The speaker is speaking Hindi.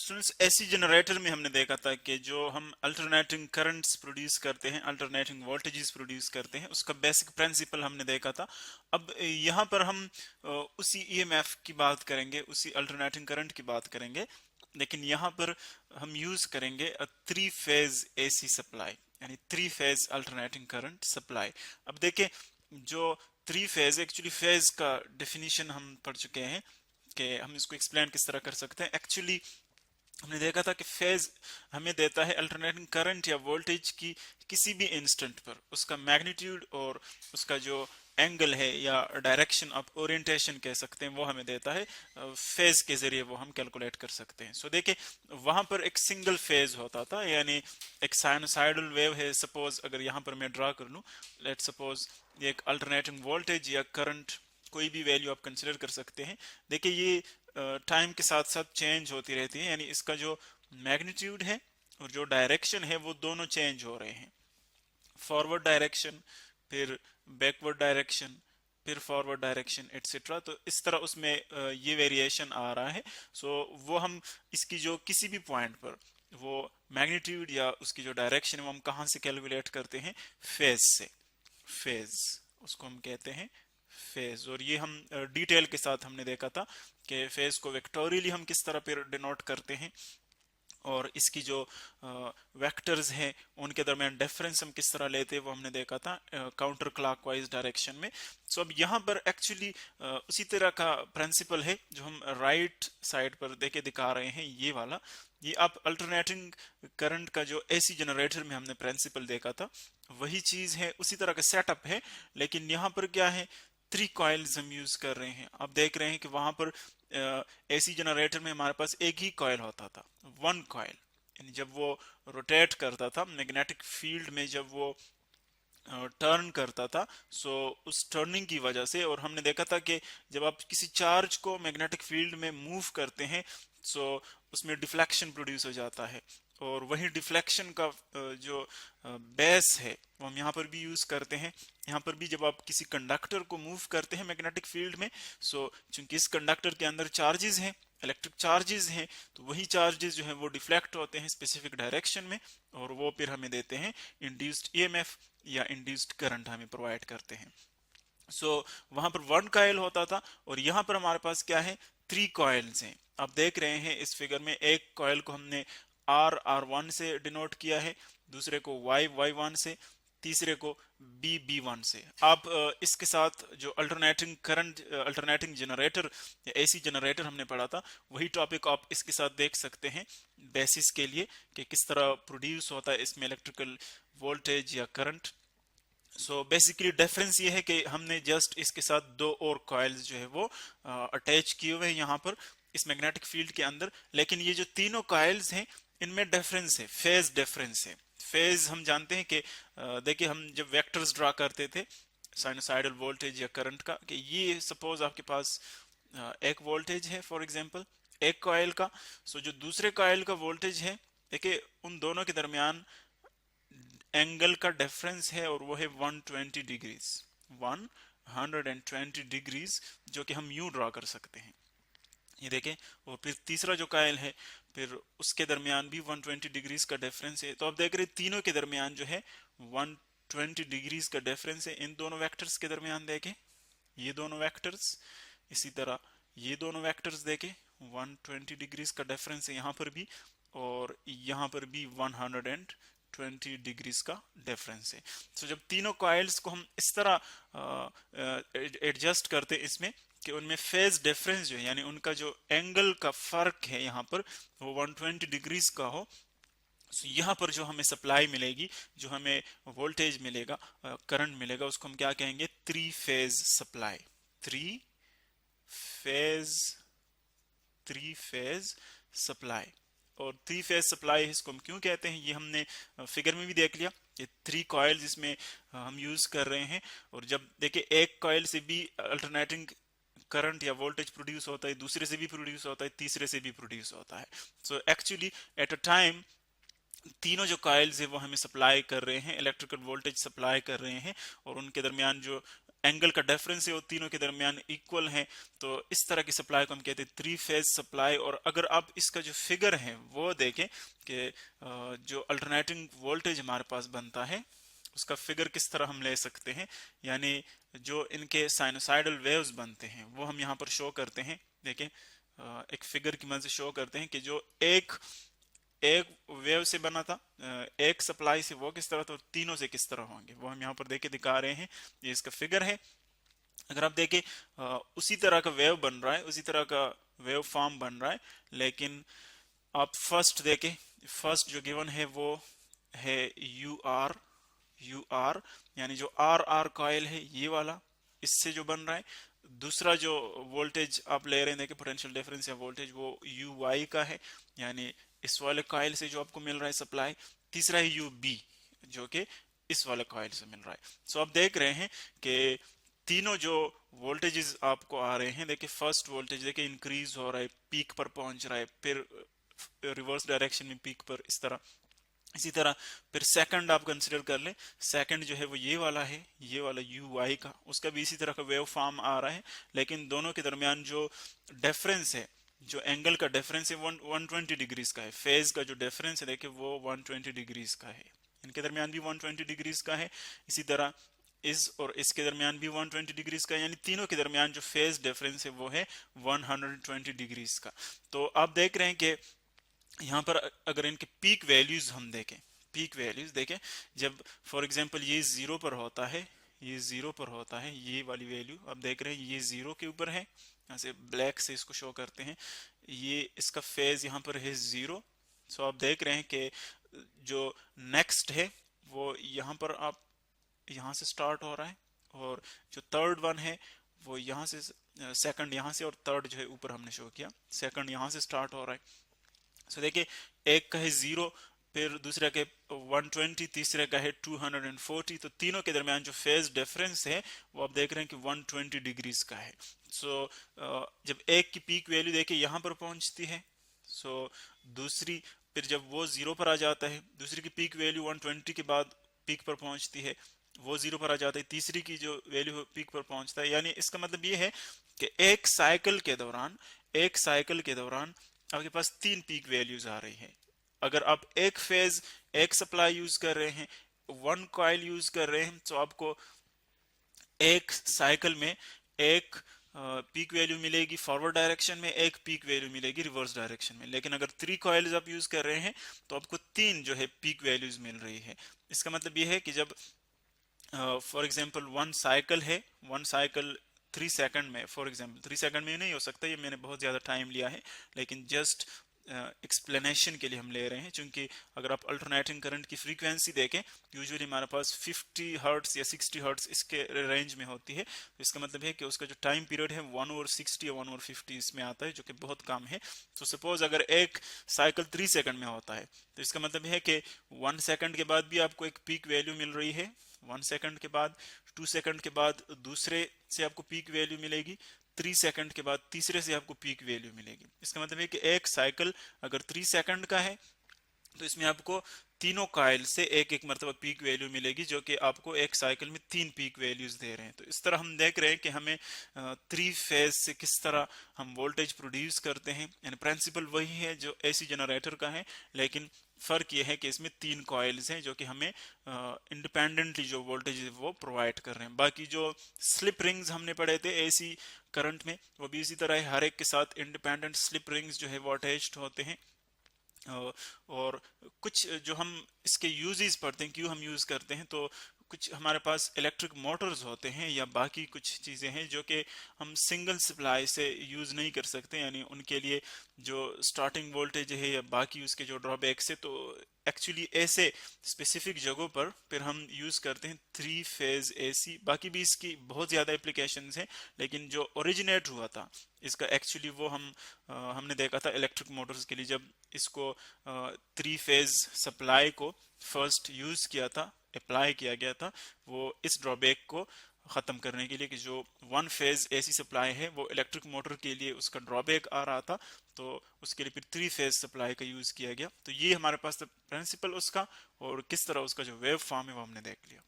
स्टूडेंट्स एसी जनरेटर में हमने देखा था कि जो हम अल्टरनेटिंग करंट्स प्रोड्यूस करते हैं, अल्टरनेटिंग वोल्टेजेस प्रोड्यूस करते हैं, उसका बेसिक प्रिंसिपल हमने देखा था। अब यहाँ पर हम उसी ईएमएफ की बात करेंगे, उसी अल्टरनेटिंग करंट की बात करेंगे, लेकिन यहाँ पर हम यूज करेंगे थ्री फेज एसी सप्लाई, यानी three phase alternating current supply. अब देखें, जो थ्री फेज, एक्चुअली फेज का डेफिनेशन हम पढ़ चुके हैं कि हम इसको एक्सप्लेन किस तरह कर सकते हैं। एक्चुअली हमने देखा था कि फेज हमें देता है अल्टरनेटिंग करंट या वोल्टेज की किसी भी इंस्टेंट पर उसका मैग्नीट्यूड और उसका जो एंगल है या डायरेक्शन ऑफ ओरिएंटेशन कह सकते हैं, वो हमें देता है। फेज के जरिए वो हम कैलकुलेट कर सकते हैं। सो देखिए, वहां पर एक सिंगल फेज होता था, यानी एक साइनोसाइडल वेव है। सपोज अगर यहाँ पर मैं ड्रा कर लूँ, लेट सपोज ये एक अल्टरनेटिंग वोल्टेज या करंट, कोई भी वैल्यू आप कंसिडर कर सकते हैं। देखिए, ये टाइम के साथ साथ चेंज होती रहती है, यानी इसका जो मैग्नीट्यूड है और जो डायरेक्शन है वो दोनों चेंज हो रहे हैं। फॉरवर्ड डायरेक्शन, फिर बैकवर्ड डायरेक्शन, फिर फॉरवर्ड डायरेक्शन एटसेट्रा। तो इस तरह उसमें ये वेरिएशन आ रहा है। सो वो हम इसकी जो किसी भी पॉइंट पर वो मैग्नीट्यूड या उसकी जो डायरेक्शन है वो हम कहाँ से कैलकुलेट करते हैं? फेज से। फेज, उसको हम कहते हैं फेज। और ये हम डिटेल के साथ हमने देखा था कि फेज को वेक्टोरियली हम किस तरह पर डिनोट करते हैं, और इसकी जो वेक्टर्स हैं उनके दरमियान डिफरेंस हम किस तरह लेते हैं वो हमने देखा था काउंटर क्लॉकवाइज डायरेक्शन में। सो अब यहाँ पर एक्चुअली उसी तरह का प्रिंसिपल है जो हम राइट साइड पर देके दिखा रहे हैं, ये वाला। ये आप अल्टरनेटिंग करंट का जो एसी जनरेटर में हमने प्रिंसिपल देखा था, वही चीज है, उसी तरह का सेटअप है। लेकिन यहाँ पर क्या है, थ्री कॉइल्स हम यूज कर रहे हैं। आप देख रहे हैं कि वहां पर एसी जनरेटर में हमारे पास एक ही कॉइल होता था, वन कॉइल। यानी जब वो रोटेट करता था मैग्नेटिक फील्ड में, जब वो टर्न करता था, सो उस टर्निंग की वजह से, और हमने देखा था कि जब आप किसी चार्ज को मैग्नेटिक फील्ड में मूव करते हैं, सो उसमें डिफ्लेक्शन प्रोड्यूस हो जाता है। और वही डिफ्लेक्शन का जो बेस है वो हम यहाँ पर भी यूज करते हैं। यहाँ पर भी जब आप किसी कंडक्टर को मूव करते हैं मैग्नेटिक फील्ड में, सो चूंकि इस कंडक्टर के अंदर चार्जेस हैं, इलेक्ट्रिक चार्जेस हैं, तो वही चार्जेस जो है वो डिफ्लेक्ट होते हैं स्पेसिफिक डायरेक्शन में, और वो फिर हमें देते हैं इंड्यूस्ड ईएमएफ या इंड्यूस्ड करंट हमें प्रोवाइड करते हैं। सो वहां पर वन कॉइल होता था, और यहाँ पर हमारे पास क्या है, थ्री कॉइल्स हैं। आप देख रहे हैं इस फिगर में, एक कॉइल को हमने R1 से डिनोट किया है, दूसरे को Y1 से, तीसरे को B1 से। आप इसके साथ जो अल्टरनेटिंग करंट, अल्टरनेटिंग जनरेटर या एसी जनरेटर हमने पढ़ा था, वही टॉपिक आप इसके साथ देख सकते हैं बेसिस के लिए, कि किस तरह प्रोड्यूस होता है इसमें इलेक्ट्रिकल वोल्टेज या करंट। सो बेसिकली डिफरेंस ये है कि हमने जस्ट इसके साथ दो और कॉइल्स जो है वो अटैच किए हुए हैं यहाँ पर इस मैग्नेटिक फील्ड के अंदर। लेकिन ये जो तीनों कॉइल्स हैं इनमें डिफरेंस है, फेज डिफरेंस है। फेज हम जानते हैं कि देखिए, हम जब वेक्टर्स ड्रा करते थे साइनोसाइडल वोल्टेज या करंट का, कि ये सपोज आपके पास एक वोल्टेज है फॉर एग्जांपल एक कॉइल का। सो जो दूसरे कॉइल का वोल्टेज है, देखिए उन दोनों के दरमियान एंगल का डिफरेंस है, और वो है 120 डिग्रीज, 120 डिग्रीज, जो कि हम यूं ड्रॉ कर सकते हैं, ये देखें। और फिर तीसरा जो कायल है, फिर उसके दरमियान भी 120 डिग्रीज का डिफरेंस है। तो आप देख रहे हैं तीनों के दरमियान जो है 120 डिग्रीज का डिफरेंस है। इन दोनों वेक्टर्स के दरमियान देखें, ये दोनों वेक्टर्स, इसी तरह ये दोनों वेक्टर्स देखें, 120 डिग्रीज का डिफरेंस है यहाँ पर भी, और यहाँ पर भी 120 डिग्रीज का डिफरेंस है। तो जब तीनों कॉइल्स को हम इस तरह एडजस्ट करते हैं इसमें, कि उनमें फेज डिफरेंस जो है, यानी उनका जो एंगल का फर्क है यहाँ पर, वो 120 डिग्रीज का हो, so यहाँ पर जो हमें सप्लाई मिलेगी, जो हमें वोल्टेज मिलेगा, करंट मिलेगा, उसको हम क्या कहेंगे? Three phase supply. Three phase, three phase supply. और थ्री फेज सप्लाई इसको हम क्यों कहते हैं, ये हमने फिगर में भी देख लिया। ये थ्री कॉइल्स इसमें हम यूज कर रहे हैं, और जब देखिए एक कॉइल से भी अल्टरनेटिंग करंट या वोल्टेज प्रोड्यूस होता है, दूसरे से भी प्रोड्यूस होता है, तीसरे से भी प्रोड्यूस होता है। So actually at a time तीनों जो कॉइल्स है वो हमें सप्लाई कर रहे हैं, इलेक्ट्रिकल वोल्टेज सप्लाई कर रहे हैं, और उनके दरमियान जो एंगल का डिफरेंस है वो तीनों के दरमियान इक्वल है, तो इस तरह की सप्लाई को हम कहते हैं थ्री फेज सप्लाई। और अगर आप इसका जो फिगर है वो देखें कि जो अल्टरनेटिंग वोल्टेज हमारे पास बनता है उसका फिगर किस तरह हम ले सकते हैं, यानी जो इनके साइनोसाइडल वेव्स बनते हैं वो हम यहाँ पर शो करते हैं। देखें एक फिगर की मदद से शो करते हैं कि जो एक एक वेव से बना था, एक सप्लाई से, वो किस तरह था, तीनों से किस तरह होंगे वो हम यहाँ पर देखे दिखा रहे हैं। ये इसका फिगर है। अगर आप देखें उसी तरह का वेव बन रहा है, उसी तरह का वेव फॉर्म बन रहा है, लेकिन आप फर्स्ट देखें, फर्स्ट जो गिवन है वो है यू आर, यानी जो आर आर कॉइल है ये वाला, इससे जो बन रहा है। दूसरा जो वोल्टेज आप ले रहे हैं देखें पोटेंशियल डिफरेंस या वोल्टेज, वो यू वाई का है, यानी इस वाले कॉइल से जो आपको मिल रहा है सप्लाई। तीसरा है यू बी जो कि इस वाले कॉइल से मिल रहा है। सो आप देख रहे हैं कि तीनों जो वोल्टेजेस आपको आ रहे हैं, देखिए फर्स्ट वोल्टेज देखिए इंक्रीज हो रहा है, पीक पर पहुंच रहा है, फिर रिवर्स डायरेक्शन में पीक पर, इस तरह। इसी तरह फिर सेकंड आप कंसिडर कर लें, सेकंड जो है वो ये वाला है, ये वाला यू वाई का, उसका भी इसी तरह का वेव फॉर्म आ रहा है, लेकिन दोनों के दरमियान जो डिफरेंस है, जो एंगल का डिफरेंस है 120 डिग्रीज का है। फेज का जो डिफरेंस है देखिए वो 120 डिग्रीज का है, इनके दरमियान भी 120 डिग्रीज का है। इसी तरह इस और इसके दरमियान भी 120 डिग्रीज का, यानी तीनों के दरमियान जो फेज डिफरेंस है वो है 120 डिग्रीज का। तो आप देख रहे हैं कि यहाँ पर अगर इनके पीक वैल्यूज हम देखें, पीक वैल्यूज देखें, जब फॉर एग्जांपल ये जीरो पर होता है, ये जीरो पर होता है, ये वाली वैल्यू आप देख रहे हैं ये जीरो के ऊपर है, यहाँ से ब्लैक से इसको शो करते हैं, ये इसका फेज यहाँ पर है जीरो। सो आप देख रहे हैं कि जो नेक्स्ट है वो यहाँ पर आप यहाँ से स्टार्ट हो रहा है, और जो थर्ड वन है वो यहाँ से, सेकंड यहाँ से, और थर्ड जो है ऊपर हमने शो किया सेकंड यहाँ से स्टार्ट हो रहा है। सो देखिए एक का है जीरो, फिर दूसरे के 120, तीसरे का है 240, तो तीनों के दरमियान जो फेज डिफरेंस है वो आप देख रहे हैं कि 120 डिग्रीज का है। सो जब एक की पीक वैल्यू देखिए यहाँ पर पहुंचती है, सो दूसरी फिर जब वो जीरो पर आ जाता है, दूसरी की पीक वैल्यू 120 के बाद पीक पर पहुंचती है, वो जीरो पर आ जाता है, तीसरी की जो वैल्यू पीक पर पहुंचता है। यानी इसका मतलब ये है कि एक साइकिल के दौरान, एक साइकिल के दौरान आपके पास तीन पीक वैल्यूज आ रही है। अगर आप एक फेज एक सप्लाई यूज कर रहे हैं, वन कॉइल यूज कर रहे हैं, तो आपको एक साइकिल में एक पीक वैल्यू मिलेगी फॉरवर्ड डायरेक्शन में, एक पीक वैल्यू मिलेगी रिवर्स डायरेक्शन में। लेकिन अगर थ्री कॉइल्स आप यूज कर रहे हैं तो आपको तीन जो है पीक वैल्यूज मिल रही है। इसका मतलब ये है कि जब फॉर एग्जांपल वन साइकिल है, वन साइकिल 3 सेकंड में, फॉर एग्जांपल 3 सेकंड में नहीं हो सकता, ये मैंने बहुत ज़्यादा टाइम लिया है, लेकिन जस्ट एक्सप्लेनेशन के लिए हम ले रहे हैं। क्योंकि अगर आप अल्टरनेटिंग करंट की फ्रीक्वेंसी देखें, यूजुअली हमारे पास 50 हर्ट्स या 60 हर्ट्स इसके रेंज में होती है, तो इसका मतलब है कि उसका जो टाइम पीरियड है 1/60 या 1/50 इसमें आता है, जो कि बहुत कम है। तो सपोज अगर एक साइकिल 3 सेकंड में होता है, तो इसका मतलब है कि 1 सेकंड के बाद भी आपको एक पीक वैल्यू मिल रही है, 1 सेकंड के बाद, 2 सेकंड के बाद दूसरे से आपको पीक वैल्यू मिलेगी, 3 सेकंड के बाद तीसरे से आपको पीक वैल्यू मिलेगी। इसका मतलब है कि एक साइकिल अगर 3 सेकंड का है तो इसमें आपको तीनों कॉइल से एक एक मरतबा पीक वैल्यू मिलेगी, जो कि आपको एक साइकिल में तीन पीक वैल्यूज दे रहे हैं। तो इस तरह हम देख रहे हैं कि हमें थ्री फेज से किस तरह हम वोल्टेज प्रोड्यूस करते हैं। यानी प्रिंसिपल वही है जो एसी जनरेटर का है, लेकिन फर्क यह है कि इसमें तीन कॉइल्स हैं जो कि हमें इंडिपेंडेंटली जो वोल्टेज है वो प्रोवाइड कर रहे हैं। बाकी जो स्लिप रिंग्स हमने पढ़े थे एसी करंट में, वो भी इसी तरह है, हर एक के साथ इंडिपेंडेंट स्लिप रिंग्स जो है वो अटैच्ड होते हैं। और कुछ जो हम इसके यूजेस पढ़ते हैं, क्यों हम यूज करते हैं, तो कुछ हमारे पास इलेक्ट्रिक मोटर्स होते हैं या बाकी कुछ चीज़ें हैं जो कि हम सिंगल सप्लाई से यूज़ नहीं कर सकते, यानी उनके लिए जो स्टार्टिंग वोल्टेज है या बाकी उसके जो ड्रॉबैक्स है, तो एक्चुअली ऐसे स्पेसिफिक जगहों पर फिर हम यूज़ करते हैं थ्री फेज एसी। बाकी भी इसकी बहुत ज़्यादा एप्लीकेशंस हैं, लेकिन जो ओरिजिनेट हुआ था इसका एक्चुअली वो हमने देखा था इलेक्ट्रिक मोटर्स के लिए, जब इसको थ्री फेज सप्लाई को फर्स्ट यूज़ किया था, अप्लाई किया गया था, वो इस ड्रॉबैक को ख़त्म करने के लिए कि जो वन फेज एसी सप्लाई है वो इलेक्ट्रिक मोटर के लिए उसका ड्रॉबैक आ रहा था, तो उसके लिए फिर थ्री फेज सप्लाई का यूज़ किया गया। तो ये हमारे पास प्रिंसिपल उसका, और किस तरह उसका जो वेव फॉर्म है वो हमने देख लिया।